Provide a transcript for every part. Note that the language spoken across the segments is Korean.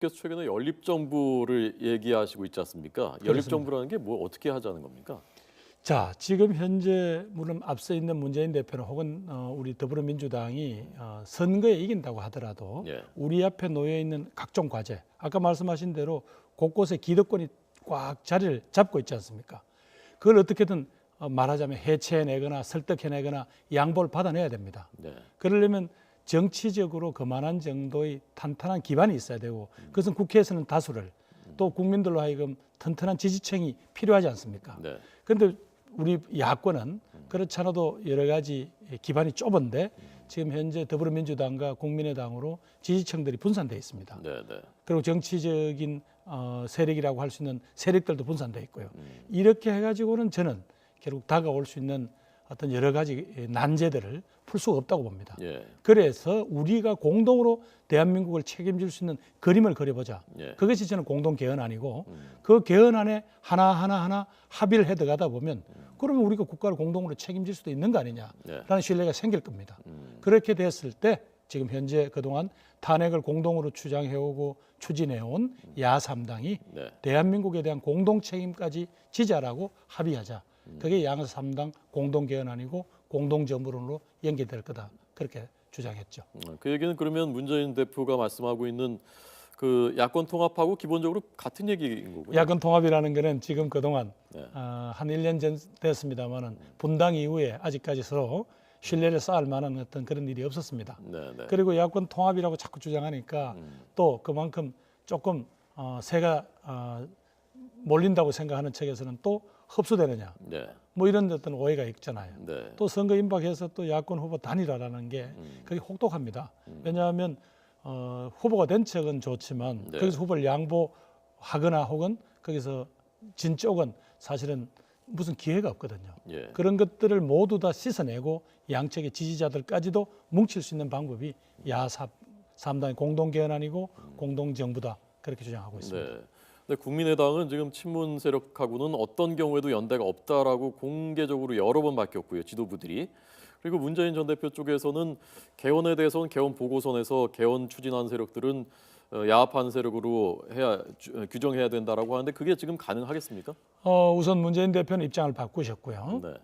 대표께서 최근에 연립정부를 얘기하시고 있지 않습니까? 연립정부라는 게 뭐 어떻게 하자는 겁니까? 자, 지금 현재 물론 앞서 있는 문재인 대표는 혹은 우리 더불어민주당이 선거에 이긴다고 하더라도 예. 우리 앞에 놓여 있는 각종 과제, 아까 말씀하신 대로 곳곳에 기득권이 꽉 자리를 잡고 있지 않습니까? 그걸 어떻게든 말하자면 해체해내거나 설득해내거나 양보를 받아내야 됩니다. 네. 그러려면 정치적으로 그만한 정도의 탄탄한 기반이 있어야 되고 그것은 국회에서는 다수를 또 국민들로 하여금 튼튼한 지지층이 필요하지 않습니까? 네. 그런데 우리 야권은 그렇지 않아도 여러 가지 기반이 좁은데 지금 현재 더불어민주당과 국민의당으로 지지층들이 분산되어 있습니다. 네. 네. 그리고 정치적인 세력이라고 할 수 있는 세력들도 분산되어 있고요. 이렇게 해가지고는 저는 결국 다가올 수 있는 어떤 여러 가지 난제들을 풀 수가 없다고 봅니다. 예. 그래서 우리가 공동으로 대한민국을 책임질 수 있는 그림을 그려보자. 예. 그것이 저는 공동 개헌안이고 그 개헌안에 하나하나 합의를 해 들어가다 보면 그러면 우리가 국가를 공동으로 책임질 수도 있는 거 아니냐라는 신뢰가 생길 겁니다. 그렇게 됐을 때 지금 현재 그동안 탄핵을 공동으로 추장해오고 추진해온 야3당이 네. 대한민국에 대한 공동 책임까지 지자라고 합의하자. 그게 야3당 공동 개헌안이고 공동 정부론으로 연계될 거다. 그렇게 주장했죠. 그 얘기는 그러면 문재인 대표가 말씀하고 있는 그 야권 통합하고 기본적으로 같은 얘기인 거고요. 야권 통합이라는 거는 지금 그동안 네. 한 1년 전 됐습니다만은 분당 이후에 아직까지 서로 신뢰를 쌓을 만한 어떤 그런 일이 없었습니다. 네. 네. 그리고 야권 통합이라고 자꾸 주장하니까 또 그만큼 조금 새가 몰린다고 생각하는 측에서는 또 흡수되느냐 네. 뭐 이런 어떤 오해가 있잖아요. 네. 또 선거 임박해서 또 야권 후보 단일화라는 게 그게 혹독합니다. 왜냐하면 후보가 된 측은 좋지만 네. 거기서 후보를 양보하거나 혹은 거기서 진 쪽은 사실은 무슨 기회가 없거든요. 예. 그런 것들을 모두 다 씻어내고 양측의 지지자들까지도 뭉칠 수 있는 방법이 야3당의 공동개헌안이고 공동정부다 그렇게 주장하고 있습니다. 네. 근데 국민의당은 지금 친문 세력하고는 어떤 경우에도 연대가 없다라고 공개적으로 여러 번 밝혔고요. 지도부들이. 그리고 문재인 전 대표 쪽에서는 개헌에 대해서는 개헌 보고서에서 개헌 추진한 세력들은 야합한 세력으로 규정해야 된다라고 하는데 그게 지금 가능하겠습니까? 우선 문재인 대표는 입장을 바꾸셨고요. 네.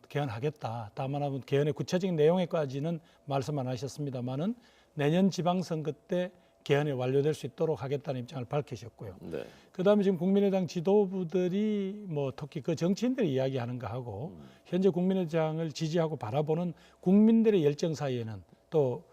개헌하겠다. 다만 개헌의 구체적인 내용에까지는 말씀 안 하셨습니다만은 내년 지방선거 때 개헌이 완료될 수 있도록 하겠다는 입장을 밝히셨고요. 네. 그다음에 지금 국민의당 지도부들이 뭐 특히 그 정치인들이 이야기하는 거하고 현재 국민의당을 지지하고 바라보는 국민들의 열정 사이에는 또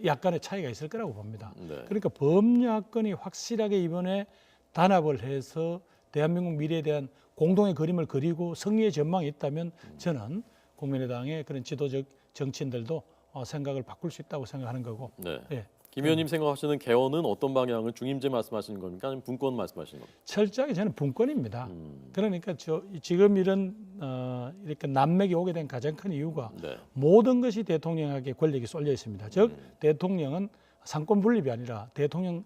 약간의 차이가 있을 거라고 봅니다. 네. 그러니까 범야권이 확실하게 이번에 단합을 해서 대한민국 미래에 대한 공동의 그림을 그리고 승리의 전망이 있다면 저는 국민의당의 그런 지도적 정치인들도 생각을 바꿀 수 있다고 생각하는 거고. 네. 예. 김 의원님 생각하시는 개헌은 어떤 방향을 중임제 말씀하시는 겁니까? 아니면 분권 말씀하시는 겁니까? 철저하게 저는 분권입니다. 그러니까 지금 이런 이렇게 난맥이 오게 된 가장 큰 이유가 네. 모든 것이 대통령에게 권력이 쏠려 있습니다. 즉 대통령은 상권 분립이 아니라 대통령이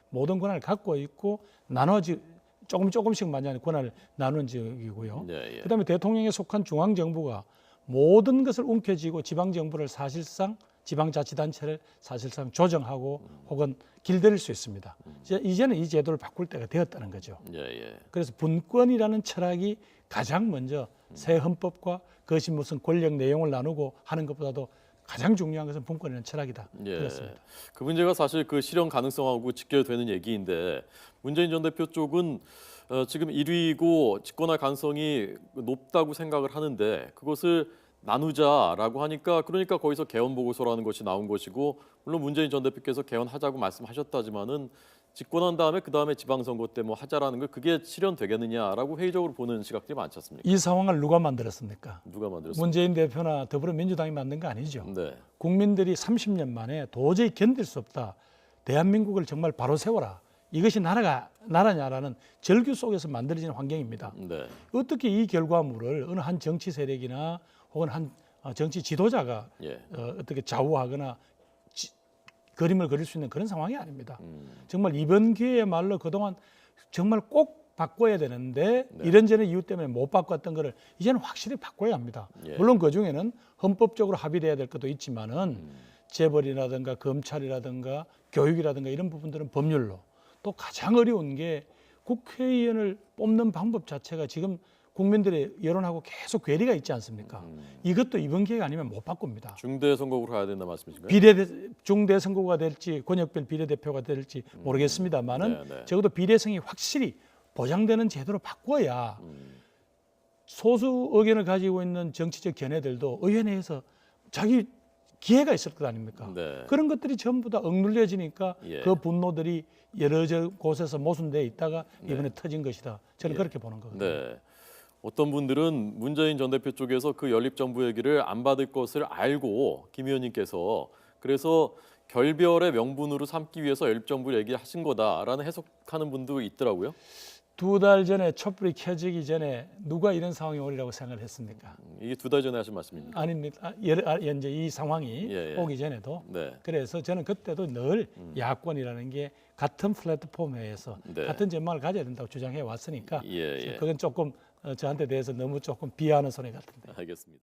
모든 권한을 갖고 있고 조금씩 많이 권한을 나누는 지역이고요. 네, 예. 그다음에 대통령에 속한 중앙 정부가 모든 것을 움켜쥐고 지방 정부를 사실상 지방자치단체를 사실상 조정하고 혹은 길들일 수 있습니다. 이제는 이 제도를 바꿀 때가 되었다는 거죠. 예, 예. 그래서 분권이라는 철학이 가장 먼저 새 헌법과 그것이 무슨 권력 내용을 나누고 하는 것보다도 가장 중요한 것은 분권이라는 철학이다. 예. 그렇습니다. 그 문제가 사실 그 실현 가능성하고 직결되는 얘기인데 문재인 전 대표 쪽은 지금 1위이고 집권할 가능성이 높다고 생각을 하는데 그것을 나누자라고 하니까 그러니까 거기서 개헌 보고서라는 것이 나온 것이고 물론 문재인 전 대표께서 개헌하자고 말씀하셨다지만은 집권한 다음에 그 다음에 지방선거 때 뭐 하자라는 걸 그게 실현되겠느냐라고 회의적으로 보는 시각들이 많지 않습니까? 이 상황을 누가 만들었습니까? 누가 만들었습니까? 문재인 대표나 더불어민주당이 만든 거 아니죠. 네, 국민들이 30년 만에 도저히 견딜 수 없다. 대한민국을 정말 바로 세워라. 이것이 나라냐라는 절규 속에서 만들어지는 환경입니다. 네, 어떻게 이 결과물을 어느 한 정치 세력이나 혹은 한 정치 지도자가 예, 어떻게 좌우하거나 그림을 그릴 수 있는 그런 상황이 아닙니다. 정말 이번 기회야말로 그동안 정말 꼭 바꿔야 되는데 네. 이런저런 이유 때문에 못 바꿨던 거를 이제는 확실히 바꿔야 합니다. 예. 물론 그중에는 헌법적으로 합의돼야 될 것도 있지만은 재벌이라든가 검찰이라든가 교육이라든가 이런 부분들은 법률로 또 가장 어려운 게 국회의원을 뽑는 방법 자체가 지금 국민들의 여론하고 계속 괴리가 있지 않습니까? 이것도 이번 기회가 아니면 못 바꿉니다. 중대 선거구로 가야 된다 말씀이신가요? 중대 선거가 될지 권역별 비례대표가 될지 모르겠습니다만은 네, 네. 적어도 비례성이 확실히 보장되는 제도로 바꿔야 소수 의견을 가지고 있는 정치적 견해들도 의원회에서 자기 기회가 있을 것 아닙니까? 네. 그런 것들이 전부 다 억눌려지니까 예. 그 분노들이 여러 곳에서 모순돼 있다가 이번에 터진 것이다. 저는 예. 그렇게 보는 거거든요. 네. 어떤 분들은 문재인 전 대표 쪽에서 그 연립정부 얘기를 안 받을 것을 알고 김 의원님께서 그래서 결별의 명분으로 삼기 위해서 연립정부 얘기하신 거다라는 해석하는 분도 있더라고요. 2달 전에 촛불이 켜지기 전에 누가 이런 상황이 오리라고 생각을 했습니까? 이게 2달 전에 하신 말씀입니다. 아닙니다. 현재 이 상황이 예, 예. 오기 전에도 네. 그래서 저는 그때도 늘 야권이라는 게 같은 플랫폼에서 네. 같은 전망을 가져야 된다고 주장해 왔으니까 예, 예. 그건 조금 저한테 대해서 너무 조금 비하하는 소리 같은데. 알겠습니다.